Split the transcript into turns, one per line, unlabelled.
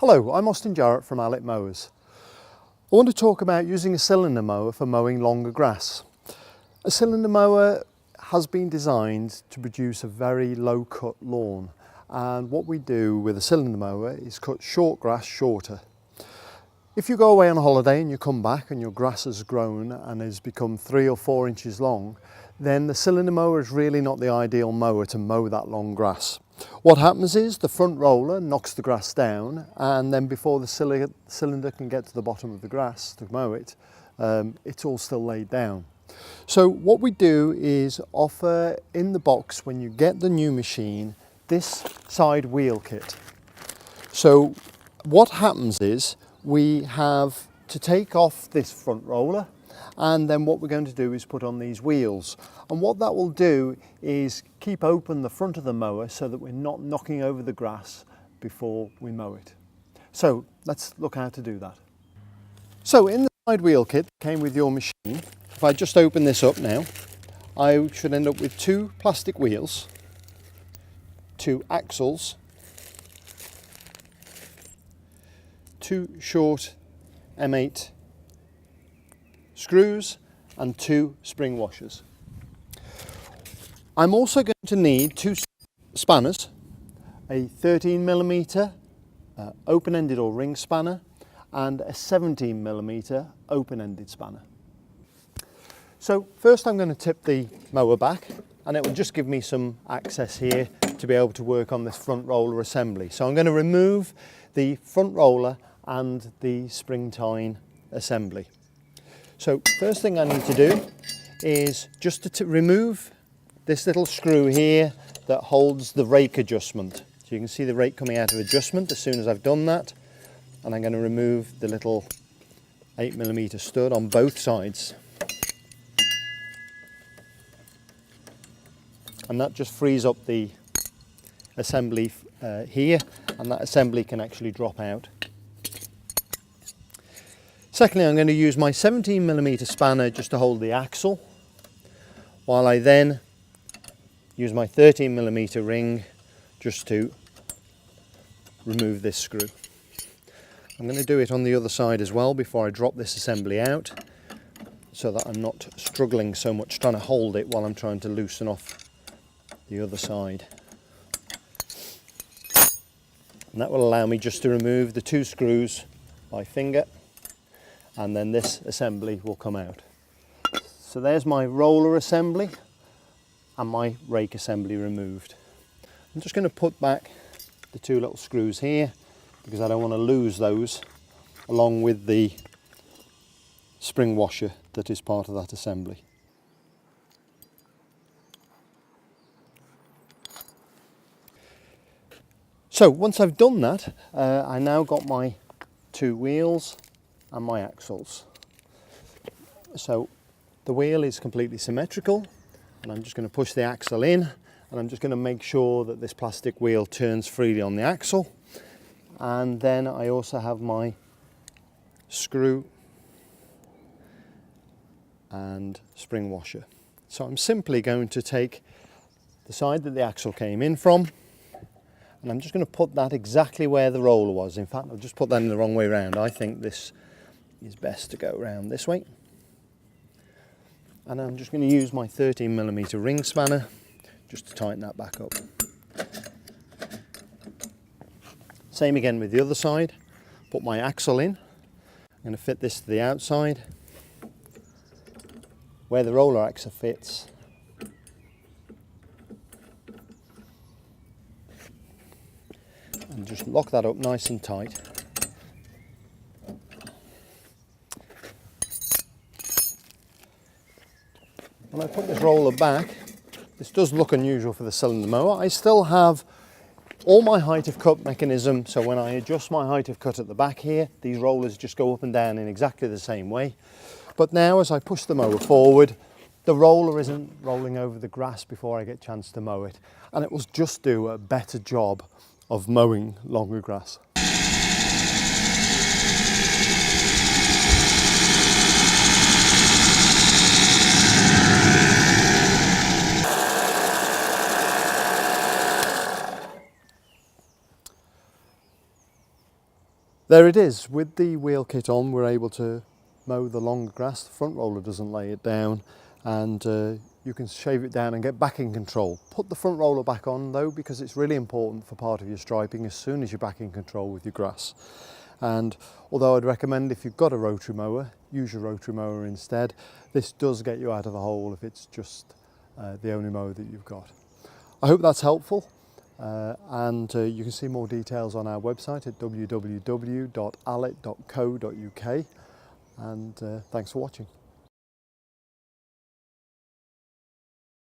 Hello, I'm Austin Jarrett from Allett Mowers. I want to talk about using a cylinder mower for mowing longer grass. A cylinder mower has been designed to produce a very low cut lawn, and what we do with a cylinder mower is cut short grass shorter. If you go away on a holiday and you come back and your grass has grown and has become 3 or 4 inches long, then the cylinder mower is really not the ideal mower to mow that long grass. What happens is the front roller knocks the grass down, and then before the cylinder can get to the bottom of the grass to mow it, it's all still laid down. So what we do is offer in the box, when you get the new machine, this side wheel kit. So what happens is we have to take off this front roller, and then what we're going to do is put on these wheels, and what that will do is keep open the front of the mower so that we're not knocking over the grass before we mow it. So let's look how to do that. So in the side wheel kit that came with your machine, if I just open this up now, I should end up with 2 plastic wheels, 2 axles, 2 short M8 screws and 2 spring washers. I'm also going to need 2 spanners, a 13mm open-ended or ring spanner and a 17mm open-ended spanner. So first I'm going to tip the mower back, and it will just give me some access here to be able to work on this front roller assembly. So I'm going to remove the front roller and the spring tine assembly. So first thing I need to do is just to remove this little screw here that holds the rake adjustment. So you can see the rake coming out of adjustment as soon as I've done that, and I'm going to remove the little 8mm stud on both sides. And that just frees up the assembly here, and that assembly can actually drop out. Secondly, I'm going to use my 17mm spanner just to hold the axle, while I then use my 13mm ring just to remove this screw. I'm going to do it on the other side as well before I drop this assembly out, so that I'm not struggling so much trying to hold it while I'm trying to loosen off the other side. And that will allow me just to remove the 2 screws by finger, and then this assembly will come out. So there's my roller assembly and my rake assembly removed. I'm just going to put back the 2 little screws here because I don't want to lose those, along with the spring washer that is part of that assembly. So once I've done that, I now got my 2 wheels and my axles. So the wheel is completely symmetrical, and I'm just going to push the axle in, and I'm just going to make sure that this plastic wheel turns freely on the axle. And then I also have my screw and spring washer. So I'm simply going to take the side that the axle came in from, and I'm just going to put that exactly where the roller was. In fact, I've just put that in the wrong way around. I think this is best to go around this way. And I'm just going to use my 13mm ring spanner just to tighten that back up. Same again with the other side. Put my axle in. I'm going to fit this to the outside where the roller axle fits. And just lock that up nice and tight. When I put this roller back, this does look unusual for the cylinder mower. I still have all my height of cut mechanism, so when I adjust my height of cut at the back here, these rollers just go up and down in exactly the same way. But now as I push the mower forward, the roller isn't rolling over the grass before I get a chance to mow it, and it will just do a better job of mowing longer grass. There it is. With the wheel kit on, we're able to mow the longer grass. The front roller doesn't lay it down, and you can shave it down and get back in control. Put the front roller back on though, because it's really important for part of your striping as soon as you're back in control with your grass. And although I'd recommend, if you've got a rotary mower, use your rotary mower instead. This does get you out of the hole if it's just the only mower that you've got. I hope that's helpful. And you can see more details on our website at www.allett.co.uk, and thanks for watching.